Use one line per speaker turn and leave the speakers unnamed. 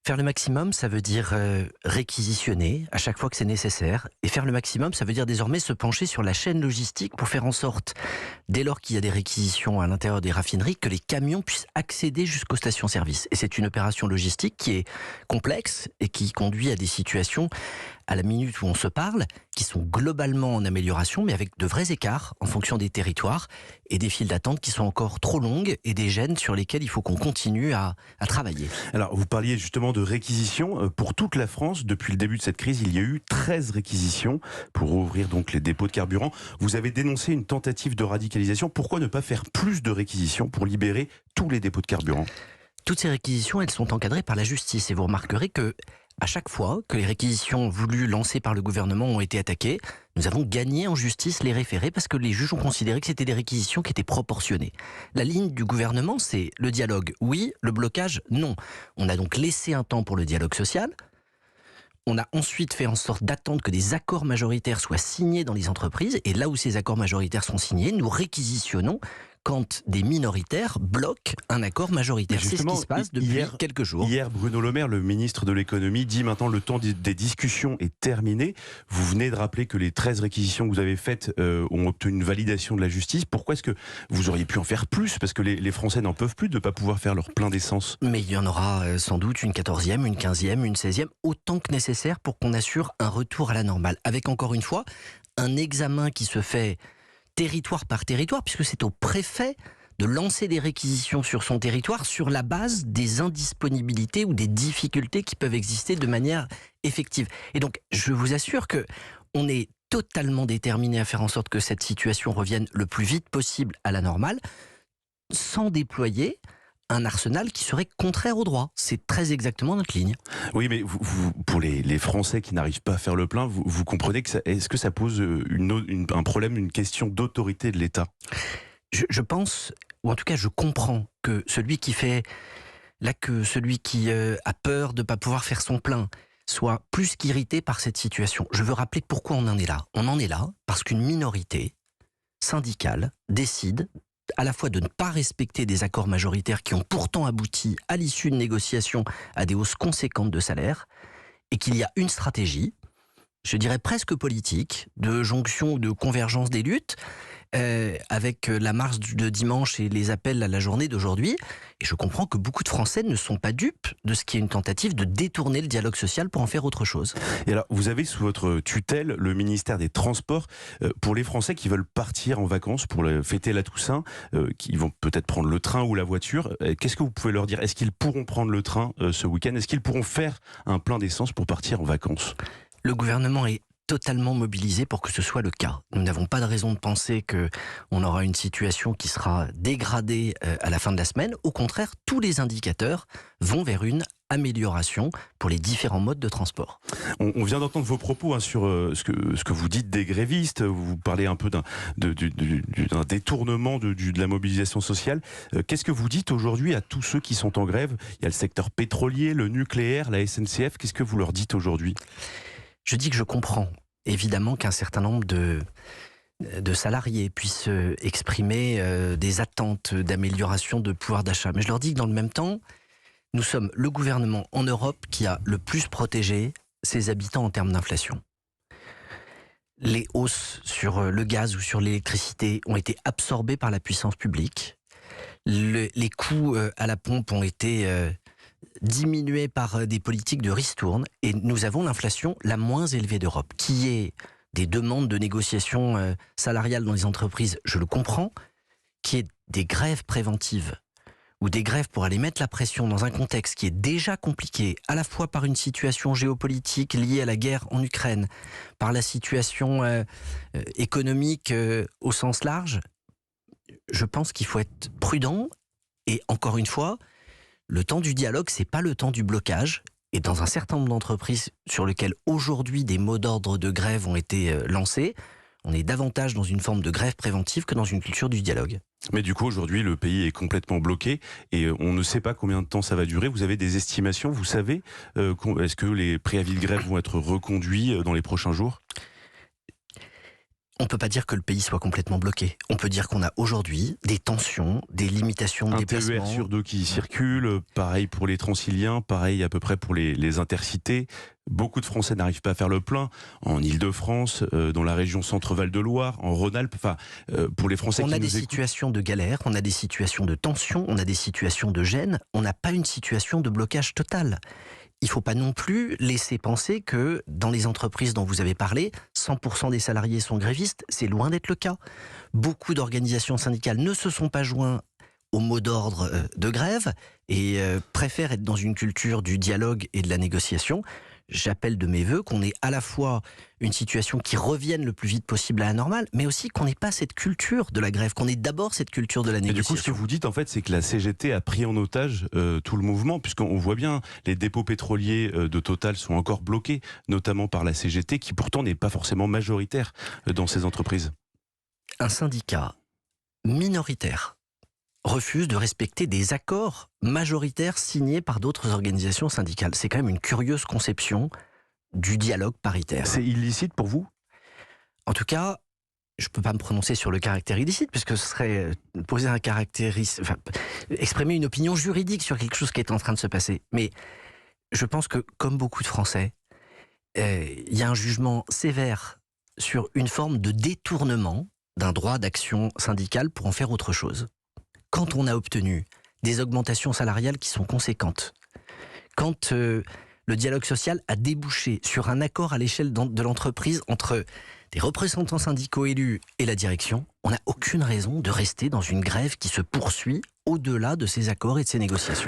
Faire le maximum, ça veut dire réquisitionner à chaque fois que c'est nécessaire. Et faire le maximum, ça veut dire désormais se pencher sur la chaîne logistique pour faire en sorte, dès lors qu'il y a des réquisitions à l'intérieur des raffineries, que les camions puissent accéder jusqu'aux stations-service. Et c'est une opération logistique qui est complexe et qui conduit à des situations, à la minute où on se parle, qui sont globalement en amélioration, mais avec de vrais écarts en fonction des territoires et des files d'attente qui sont encore trop longues et des gênes sur lesquelles il faut qu'on continue à travailler.
Alors, vous parliez justement de réquisition. Pour toute la France, depuis le début de cette crise, il y a eu 13 réquisitions pour ouvrir donc les dépôts de carburant. Vous avez dénoncé une tentative de radicalisation. Pourquoi ne pas faire plus de réquisitions pour libérer tous les dépôts de carburant ?
Toutes ces réquisitions, elles sont encadrées par la justice. Et vous remarquerez que à chaque fois que les réquisitions voulues lancées par le gouvernement ont été attaquées, nous avons gagné en justice les référés parce que les juges ont considéré que c'était des réquisitions qui étaient proportionnées. La ligne du gouvernement, c'est le dialogue, oui, le blocage, non. On a donc laissé un temps pour le dialogue social. On a ensuite fait en sorte d'attendre que des accords majoritaires soient signés dans les entreprises. Et là où ces accords majoritaires sont signés, nous réquisitionnons quand des minoritaires bloquent un accord majoritaire. C'est ce qui se passe depuis quelques jours.
Hier, Bruno Le Maire, le ministre de l'économie, dit maintenant le temps des discussions est terminé. Vous venez de rappeler que les 13 réquisitions que vous avez faites ont obtenu une validation de la justice. Pourquoi est-ce que vous auriez pu en faire plus ? Parce que les Français n'en peuvent plus de ne pas pouvoir faire leur plein d'essence.
Mais il y en aura sans doute une 14e, une 15e, une 16e, autant que nécessaire pour qu'on assure un retour à la normale. Avec encore une fois, un examen qui se fait territoire par territoire, puisque c'est au préfet de lancer des réquisitions sur son territoire sur la base des indisponibilités ou des difficultés qui peuvent exister de manière effective. Et donc, je vous assure que on est totalement déterminé à faire en sorte que cette situation revienne le plus vite possible à la normale, sans déployer un arsenal qui serait contraire au droit. C'est très exactement notre ligne.
Oui, mais pour les Français qui n'arrivent pas à faire le plein, vous comprenez que est-ce que ça pose un problème, une question d'autorité de l'État ?
Je pense, ou en tout cas je comprends que celui qui fait la queue, celui qui a peur de ne pas pouvoir faire son plein, soit plus qu'irrité par cette situation. Je veux rappeler pourquoi on en est là. On en est là parce qu'une minorité syndicale décide à la fois de ne pas respecter des accords majoritaires qui ont pourtant abouti à l'issue de négociations à des hausses conséquentes de salaire, et qu'il y a une stratégie, je dirais presque politique, de jonction ou de convergence des luttes, avec la marche de dimanche et les appels à la journée d'aujourd'hui. Et je comprends que beaucoup de Français ne sont pas dupes de ce qui est une tentative de détourner le dialogue social pour en faire autre chose.
Et alors, vous avez sous votre tutelle le ministère des Transports. Pour les Français qui veulent partir en vacances pour fêter la Toussaint, qui vont peut-être prendre le train ou la voiture, qu'est-ce que vous pouvez leur dire ? Est-ce qu'ils pourront prendre le train ce week-end ? Est-ce qu'ils pourront faire un plein d'essence pour partir en vacances ?
Le gouvernement est totalement mobilisé pour que ce soit le cas. Nous n'avons pas de raison de penser qu'on aura une situation qui sera dégradée à la fin de la semaine. Au contraire, tous les indicateurs vont vers une amélioration pour les différents modes de transport.
On vient d'entendre vos propos sur ce que vous dites des grévistes. Vous parlez un peu d'un détournement de la mobilisation sociale. Qu'est-ce que vous dites aujourd'hui à tous ceux qui sont en grève ? Il y a le secteur pétrolier, le nucléaire, la SNCF. Qu'est-ce que vous leur dites aujourd'hui ?
Je dis que je comprends évidemment qu'un certain nombre de salariés puissent exprimer des attentes d'amélioration de pouvoir d'achat. Mais je leur dis que dans le même temps, nous sommes le gouvernement en Europe qui a le plus protégé ses habitants en termes d'inflation. Les hausses sur le gaz ou sur l'électricité ont été absorbées par la puissance publique. Les coûts à la pompe ont été diminués par des politiques de ristourne, et nous avons l'inflation la moins élevée d'Europe, qui est des demandes de négociations salariales dans les entreprises, je le comprends, qui est des grèves préventives ou des grèves pour aller mettre la pression dans un contexte qui est déjà compliqué, à la fois par une situation géopolitique liée à la guerre en Ukraine, par la situation économique au sens large. Je pense qu'il faut être prudent, et encore une fois, le temps du dialogue, c'est pas le temps du blocage. Et dans un certain nombre d'entreprises sur lesquelles aujourd'hui des mots d'ordre de grève ont été lancés, on est davantage dans une forme de grève préventive que dans une culture du dialogue.
Mais du coup, aujourd'hui, le pays est complètement bloqué et on ne sait pas combien de temps ça va durer. Vous avez des estimations, vous savez est-ce que les préavis de grève vont être reconduits dans les prochains jours ?
On ne peut pas dire que le pays soit complètement bloqué. On peut dire qu'on a aujourd'hui des tensions, des limitations de
Un
déplacement.
TER sur deux qui circule, pareil pour les Transiliens, pareil à peu près pour les Intercités. Beaucoup de Français n'arrivent pas à faire le plein en Île-de-France, dans la région Centre-Val de Loire, en Rhône-Alpes. Enfin, pour les Français
On
qui
a
nous
des
écoutent.
situations de galère, on a des situations de tension, on a des situations de gêne. On n'a pas une situation de blocage total. Il ne faut pas non plus laisser penser que dans les entreprises dont vous avez parlé, 100% des salariés sont grévistes. C'est loin d'être le cas. Beaucoup d'organisations syndicales ne se sont pas joints au mot d'ordre de grève et préfèrent être dans une culture du dialogue et de la négociation. J'appelle de mes voeux qu'on ait à la fois une situation qui revienne le plus vite possible à la normale, mais aussi qu'on n'ait pas cette culture de la grève, qu'on ait d'abord cette culture de la
Et du
négociation.
coup, ce que vous dites, en fait, c'est que la CGT a pris en otage tout le mouvement, puisqu'on voit bien, les dépôts pétroliers de Total sont encore bloqués, notamment par la CGT, qui pourtant n'est pas forcément majoritaire dans ces entreprises.
Un syndicat minoritaire refuse de respecter des accords majoritaires signés par d'autres organisations syndicales. C'est quand même une curieuse conception du dialogue paritaire.
C'est illicite pour vous ?
En tout cas, je ne peux pas me prononcer sur le caractère illicite, puisque ce serait poser un exprimer une opinion juridique sur quelque chose qui est en train de se passer. Mais je pense que, comme beaucoup de Français, il y a un jugement sévère sur une forme de détournement d'un droit d'action syndicale pour en faire autre chose. Quand on a obtenu des augmentations salariales qui sont conséquentes, quand le dialogue social a débouché sur un accord à l'échelle de l'entreprise entre des représentants syndicaux élus et la direction, on n'a aucune raison de rester dans une grève qui se poursuit au-delà de ces accords et de ces négociations.